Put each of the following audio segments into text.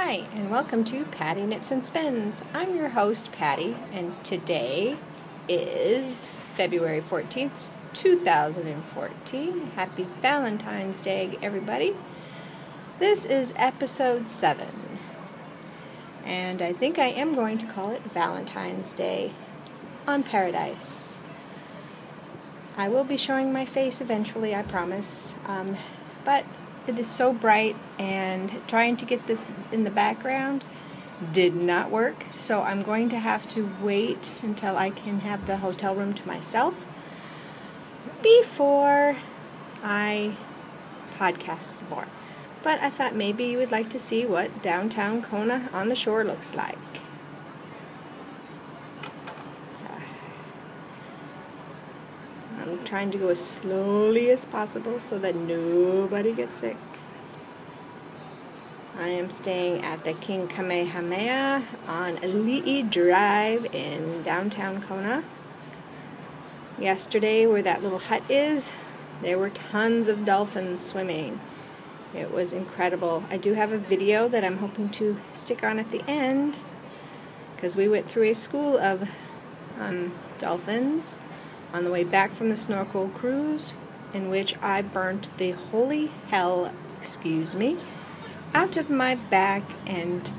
Hi, and welcome to Patty Knits and Spins. I'm your host, Patty, and today is February 14th, 2014. Happy Valentine's Day, everybody. This is episode 7, and I think I am going to call it Valentine's Day on Paradise. I will be showing my face eventually, I promise, but it is so bright, and trying to get this in the background did not work, so I'm going to have to wait until I can have the hotel room to myself before I podcast some more. But I thought maybe you would like to see what downtown Kona on the shore looks like. I'm trying to go as slowly as possible so that nobody gets sick. I am staying at the King Kamehameha on Ali'i Drive in downtown Kona. Yesterday, where that little hut is, there were tons of dolphins swimming. It was incredible. I do have a video that I'm hoping to stick on at the end, because we went through a school of dolphins on the way back from the snorkel cruise, in which I burnt the holy hell, out of my back and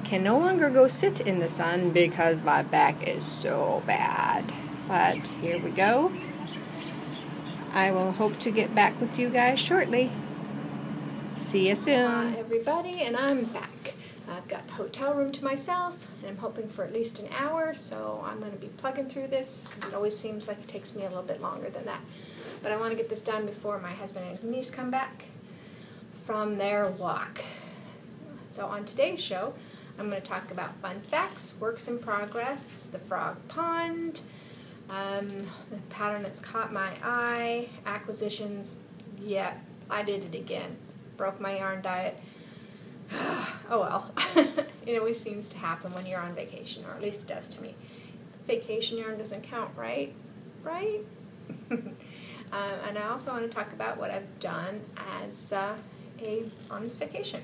can no longer go sit in the sun because my back is so bad. But here we go. I will hope to get back with you guys shortly. See you soon. Hi everybody, and I'm back. I've got the hotel room to myself, and I'm hoping for at least an hour, so I'm going to be plugging through this, because it always seems like it takes me a little bit longer than that. But I want to get this done before my husband and niece come back from their walk. So on today's show, I'm going to talk about fun facts, works in progress, the frog pond, the pattern that's caught my eye, acquisitions. Yeah, I did it again. Broke my yarn diet. Oh well, it always seems to happen when you're on vacation, or at least it does to me. Vacation yarn doesn't count, right? Right? And I also want to talk about what I've done as on this vacation.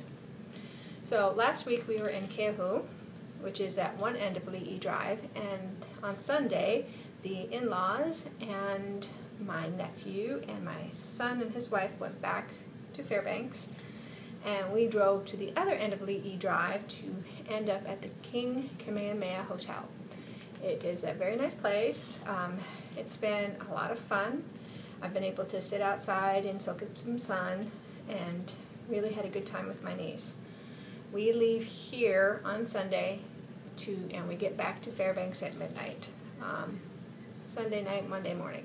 So last week we were in Keohu, which is at one end of Ali'i Drive, and on Sunday the in-laws and my nephew and my son and his wife went back to Fairbanks, and we drove to the other end of Ali'i Drive to end up at the King Kamehameha Hotel. It is a very nice place. It's been a lot of fun. I've been able to sit outside and soak up some sun, and really had a good time with my niece. We leave here on Sunday and we get back to Fairbanks at midnight. Sunday night, Monday morning.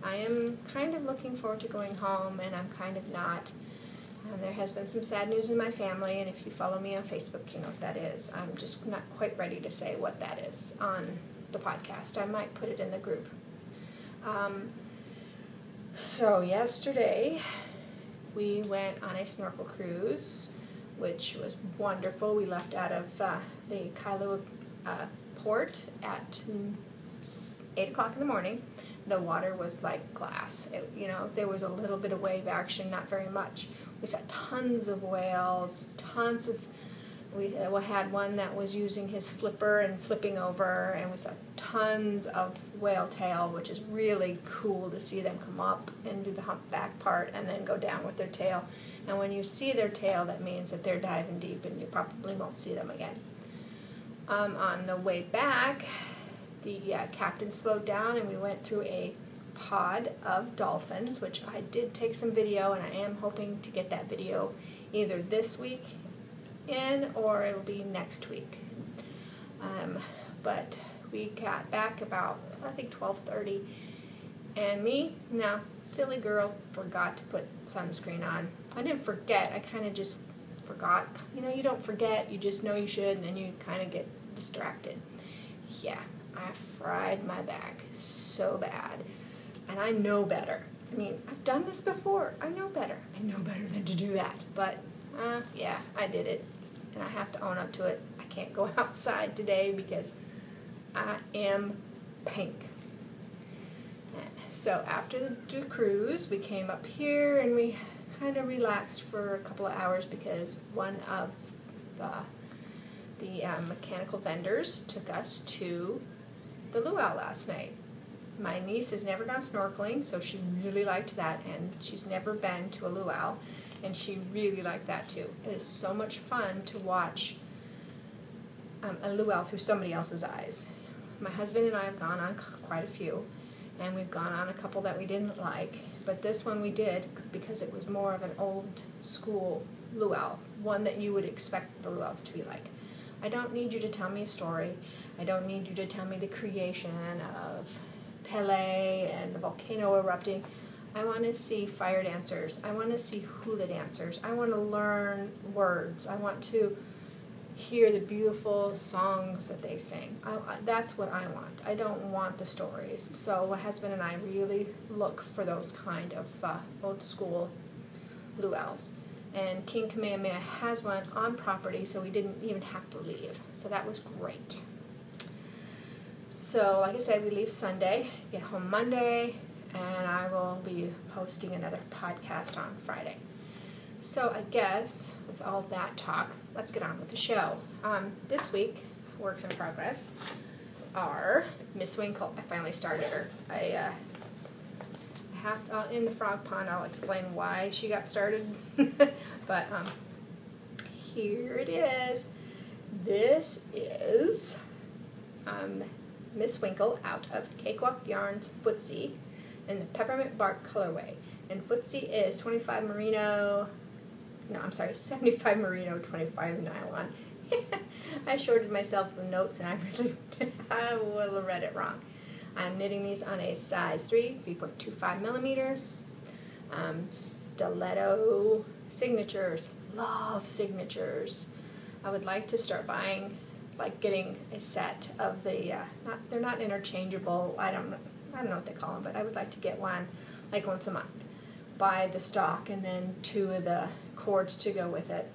I am kind of looking forward to going home, and I'm kind of not. There has been some sad news in my family, and if you follow me on Facebook, you know what that is. I'm just not quite ready to say what that is on the podcast. I might put it in the group. So yesterday, we went on a snorkel cruise, which was wonderful. We left out of the Kailua port at 8 o'clock in the morning. The water was like glass. There was a little bit of wave action, not very much. We saw tons of whales, we had one that was using his flipper and flipping over, and we saw tons of whale tail, which is really cool to see them come up and do the humpback part and then go down with their tail. And when you see their tail, that means that they're diving deep and you probably won't see them again. On the way back, the captain slowed down and we went through a pod of dolphins, which I did take some video, and I am hoping to get that video either this week or it'll be next week. But we got back about, I think, 12:30, and me, now, silly girl, forgot to put sunscreen on. I didn't forget, I kind of just forgot. You don't forget, you just know you should, and then you kind of get distracted. Yeah, I fried my back so bad. And I know better. I've done this before. I know better. I know better than to do that. But, yeah, I did it. And I have to own up to it. I can't go outside today because I am pink. So after the cruise, we came up here and we kind of relaxed for a couple of hours because one of the the mechanical vendors took us to the luau last night. My niece has never gone snorkeling, so she really liked that, and she's never been to a luau, and she really liked that too. It is so much fun to watch a luau through somebody else's eyes. My husband and I have gone on quite a few, and we've gone on a couple that we didn't like, but this one we did because it was more of an old school luau, one that you would expect the luau's to be like. I don't need you to tell me a story. I don't need you to tell me the creation of Pele and the volcano erupting. I want to see fire dancers. I want to see hula dancers. I want to learn words. I want to hear the beautiful songs that they sing. That's what I want. I don't want the stories. So my husband and I really look for those kind of old school luau's. And King Kamehameha has one on property, so we didn't even have to leave. So that was great. So like I said, we leave Sunday, get home Monday, and I will be posting another podcast on Friday. So I guess with all that talk, let's get on with the show. This week, works in progress, are Miss Winkle. I finally started her. I have in the frog pond. I'll explain why she got started, but here it is. This is Miss Winkle out of Cakewalk Yarns Footsie in the peppermint bark colorway. And Footsie is 75 merino, 25 nylon. I shorted myself the notes and I will have read it wrong. I'm knitting these on a size 3.25 millimeters. Stiletto signatures, love signatures. I would like to start buying, getting a set of the, they're not interchangeable, I don't know what they call them, but I would like to get one once a month. Buy the stock and then 2 of the cords to go with it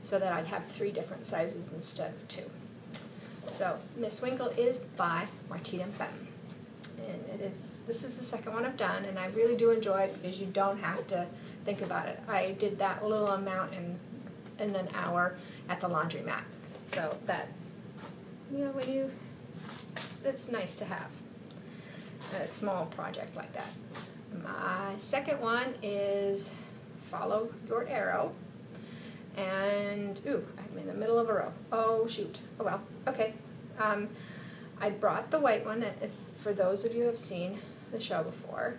so that I'd have 3 different sizes instead of 2. So Miss Winkle is by Martina Benton. And this is the second one I've done, and I really do enjoy it because you don't have to think about it. I did that little amount in an hour at the laundromat. So that, it's nice to have a small project like that. My second one is Follow Your Arrow. And, I'm in the middle of a row. Oh, shoot. Oh, well. Okay. I brought the white one, for those of you who have seen the show before.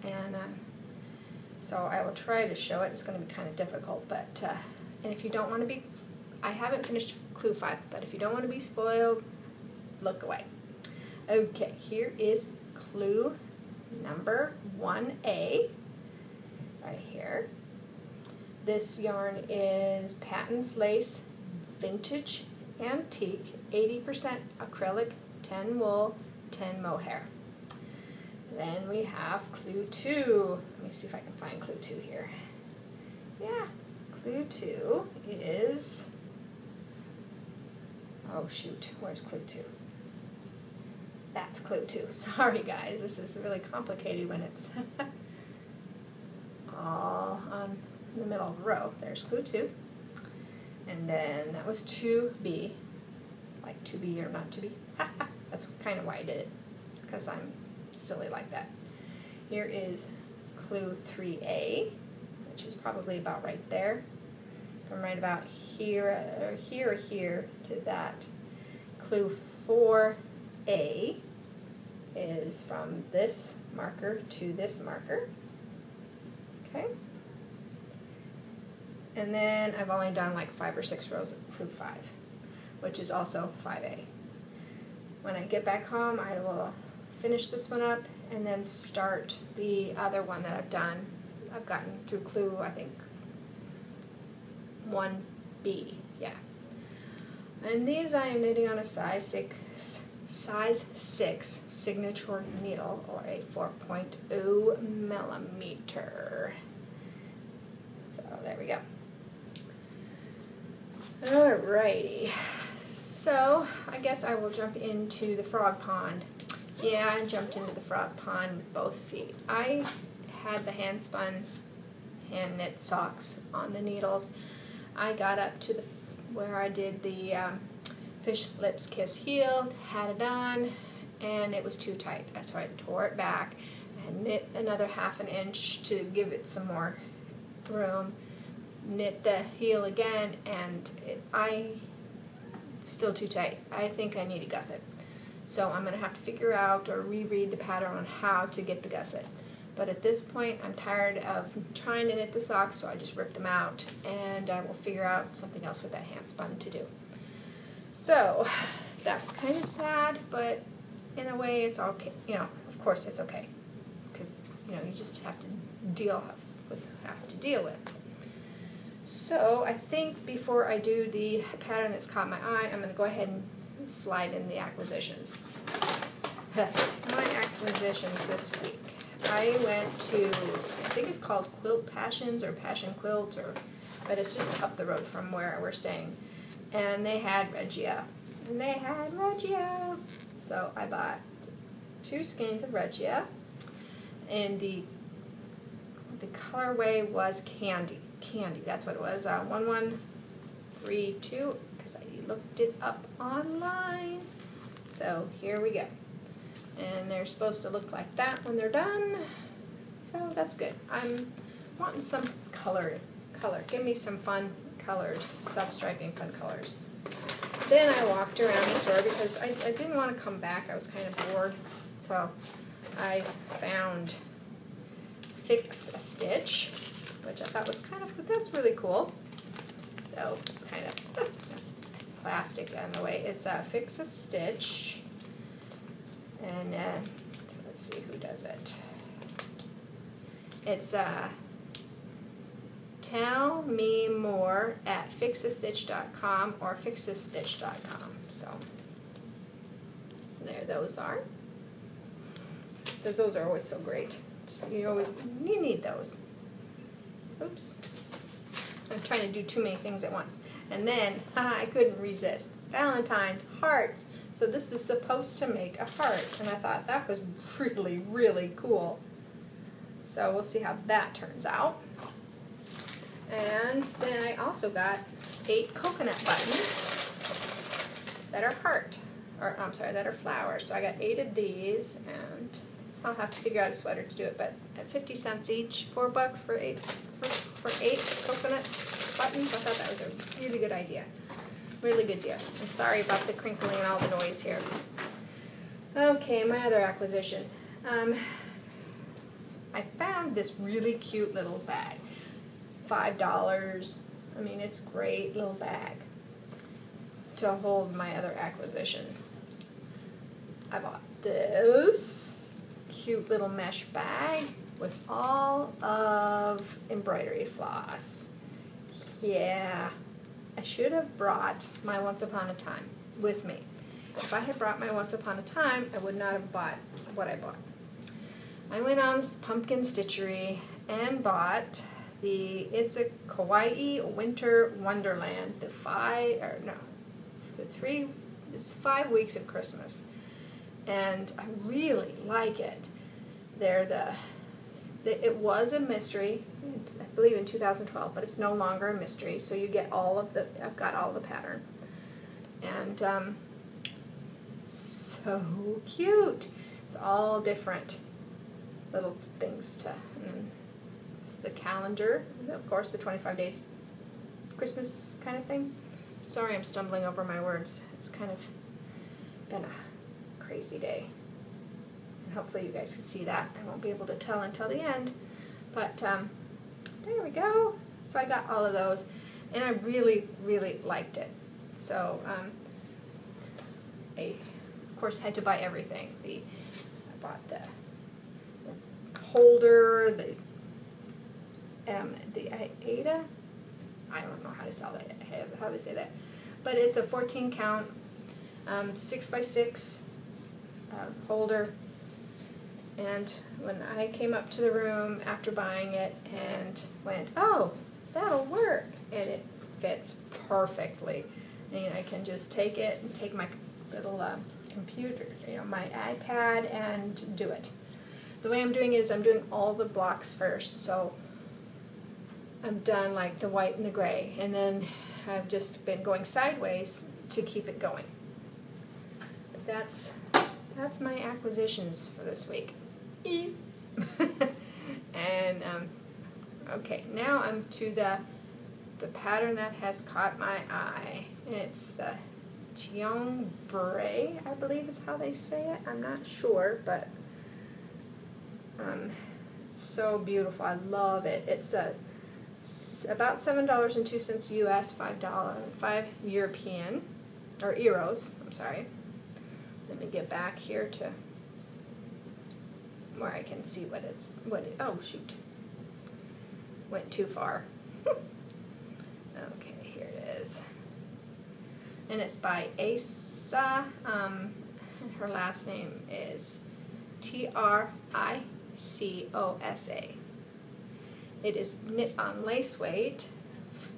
And so I will try to show it. It's going to be kind of difficult. But, and if you don't want to be, I haven't finished clue 5, but if you don't want to be spoiled, look away. Okay, here is clue number 1A, right here. This yarn is Patton's Lace Vintage Antique, 80% acrylic, 10 wool, 10 mohair. Then we have clue 2. Let me see if I can find clue 2 here. Yeah, clue 2 is, oh shoot, where's clue 2? That's clue 2. Sorry guys, this is really complicated when it's all on in the middle of the row. There's clue 2. And then that was 2B, like to be or not to be. That's kind of why I did it, because I'm silly like that. Here is clue 3A, which is probably about right there. From right about here, or here to that. Clue 4A is from this marker to this marker. Okay. And then I've only done 5 or 6 rows of clue 5, which is also 5A. When I get back home, I will finish this one up and then start the other one that I've done. I've gotten through clue, I think, 1B, yeah. And these I am knitting on a size 6 signature needle, or a 4.0 millimeter. So there we go. Alrighty, so I guess I will jump into the frog pond. Yeah, I jumped into the frog pond with both feet. I had the hand knit socks on the needles. I got up to where I did the Fish Lips Kiss Healed, had it on, and it was too tight. So I tore it back and knit another 1/2 inch to give it some more room. Knit the heel again, and still too tight. I think I need a gusset. So I'm going to have to figure out or reread the pattern on how to get the gusset. But at this point, I'm tired of trying to knit the socks, so I just ripped them out, and I will figure out something else with that hand spun to do. So that was kind of sad, but in a way it's okay. You know, of course it's okay, because you just have to deal with. So I think before I do the pattern that's caught my eye, I'm going to go ahead and slide in the acquisitions. My acquisitions this week. I went to, I think it's called Quilt Passions or Passion Quilt, but it's just up the road from where we're staying. And they had Regia. So I bought 2 skeins of Regia, and the colorway was Candy, that's what it was, 1132, because I looked it up online. So here we go. And they're supposed to look like that when they're done, so that's good. I'm wanting some color. Give me some fun colors, self-striping fun colors. Then I walked around the store because I didn't want to come back. I was kind of bored, so I found Fix a Stitch, which I thought was that's really cool. So it's kind of plastic in the way. It's a Fix a Stitch, and let's see who does it. It's Tell me more at fixastitch.com or fixastitch.com. So there those are. Because those are always so great. You need those. Oops. I'm trying to do too many things at once. And then I couldn't resist. Valentines, hearts. So this is supposed to make a heart. And I thought that was really, really cool. So we'll see how that turns out. And then I also got 8 coconut buttons that are that are flowers. So I got 8 of these, and I'll have to figure out a sweater to do it, but at 50 cents each, $4 for 8 coconut buttons. I thought that was a really good idea. Really good deal. I'm sorry about the crinkling and all the noise here. Okay, my other acquisition. I found this really cute little bag. $5. I mean, it's a great little bag to hold my other acquisition. I bought this cute little mesh bag with all of embroidery floss. Yeah, I should have brought my Once Upon a Time with me. If I had brought my Once Upon a Time, I would not have bought what I bought. I went on Pumpkin Stitchery and bought It's a Kawaii Winter Wonderland, it's 5 weeks of Christmas, and I really like it. It was a mystery, I believe in 2012, but it's no longer a mystery, so you get I've got all the pattern, and so cute. It's all different little things the calendar, of course, the 25 days Christmas kind of thing. Sorry, I'm stumbling over my words. It's kind of been a crazy day. And hopefully you guys can see that. I won't be able to tell until the end. But there we go. So I got all of those, and I really, really liked it. So I, of course, had to buy everything. I bought the holder, the Ada, I don't know how to say that, but it's a 14 count 6x6 holder, and when I came up to the room after buying it and went, oh, that'll work, and it fits perfectly, and I can just take it and take my little computer, my iPad, and do it. The way I'm doing it is I'm doing all the blocks first, so I've done like the white and the gray, and then I've just been going sideways to keep it going. that's my acquisitions for this week. And okay, now I'm to the pattern that has caught my eye. And it's the Tiong Bray, I believe is how they say it. I'm not sure, but so beautiful. I love it. It's about $7.02 US, $5 European, or euros. I'm sorry. Let me get back here to where I can see oh shoot, went too far. Okay, here it is. And it's by Asa, her last name is Tricosa. It is knit on lace weight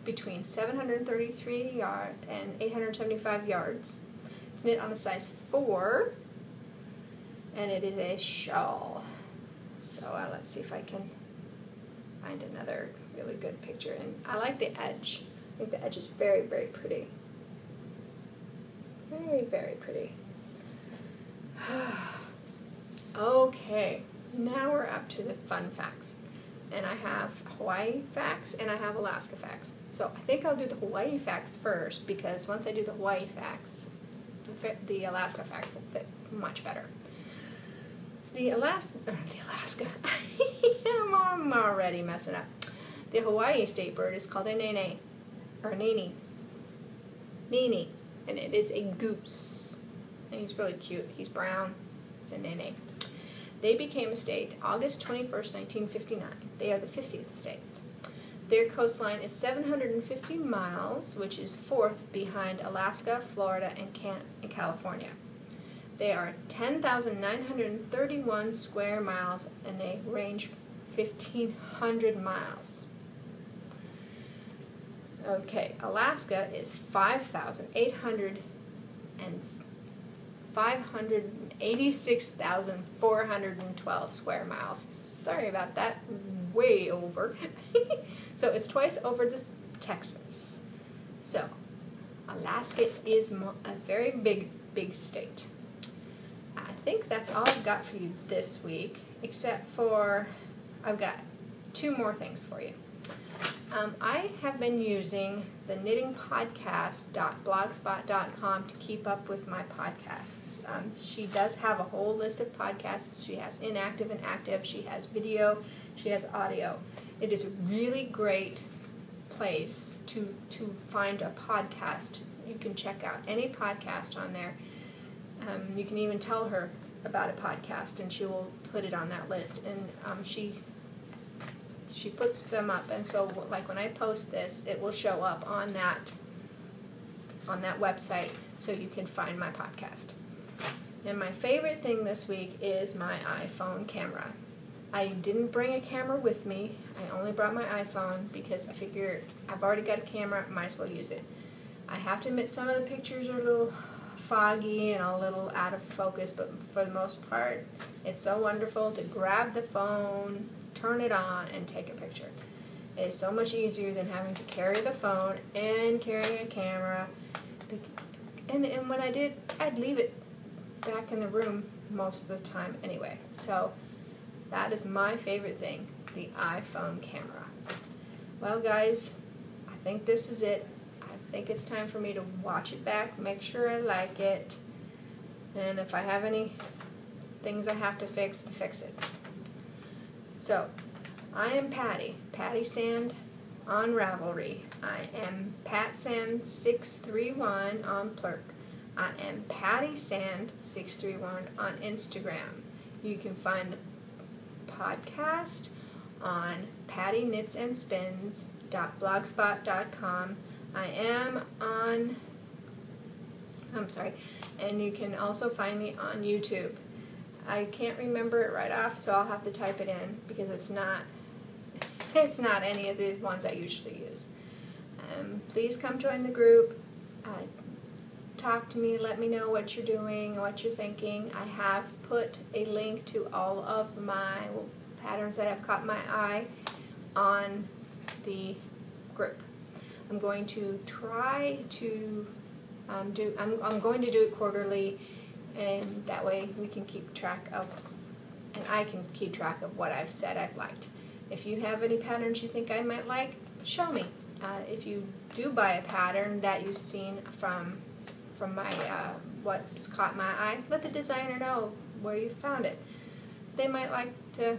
between 733 yards and 875 yards. It's knit on a size 4, and it is a shawl. So let's see if I can find another really good picture. And I like the edge. I think the edge is very, very pretty. Very, very pretty. Okay, now we're up to the fun facts. And I have Hawaii facts and I have Alaska facts. So I think I'll do the Hawaii facts first, because once I do the Hawaii facts, the Alaska facts will fit much better. The Alaska, I'm already messing up. The Hawaii state bird is called a nene, or nini, and it is a goose. And he's really cute. He's brown. It's a nene. They became a state August 21st, 1959. They are the 50th state. Their coastline is 750 miles, which is 4th behind Alaska, Florida, and California. They are 10,931 square miles, and they range 1,500 miles. Okay, Alaska is 586,412 square miles. Sorry about that, way over. So it's twice over the Texas. So Alaska is a very big state. I think that's all I've got for you this week, except for I've got 2 more things for you. I have been using the knittingpodcast.blogspot.com to keep up with my podcasts. She does have a whole list of podcasts. She has inactive and active. She has video. She has audio. It is a really great place to find a podcast. You can check out any podcast on there. You can even tell her about a podcast, and she will put it on that list. And she puts them up, and so like when I post this, it will show up on that website, so you can find my podcast. And my favorite thing this week is my iPhone camera. I didn't bring a camera with me. I only brought my iPhone because I figure I've already got a camera, might as well use it. I have to admit some of the pictures are a little foggy and a little out of focus, but for the most part, it's so wonderful to grab the phone, turn it on, and take a picture. It is so much easier than having to carry the phone and carrying a camera. And when I did, I'd leave it back in the room most of the time anyway. So that is my favorite thing, the iPhone camera. Well, guys, I think this is it. I think it's time for me to watch it back, make sure I like it, and if I have any things I have to fix it. So, I am Patty Sand on Ravelry. I am PatSand631 on Plurk. I am PattySand631 on Instagram. You can find the podcast on pattyknitsandspins.blogspot.com. And you can also find me on YouTube. I can't remember it right off, so I'll have to type it in because it's not any of the ones I usually use. Please come join the group. Talk to me, let me know what you're doing, what you're thinking. I have put a link to all of my patterns that have caught my eye on the group. I'm going to try to I'm going to do it quarterly, and that way we can keep track of, and I can keep track of what I've said I've liked. If you have any patterns you think I might like, show me. If you do buy a pattern that you've seen from my what's caught my eye, let the designer know where you found it. They might like to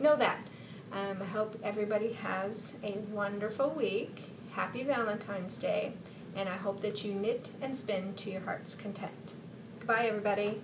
know that. I hope everybody has a wonderful week. Happy Valentine's Day, and I hope that you knit and spin to your heart's content. Goodbye, everybody.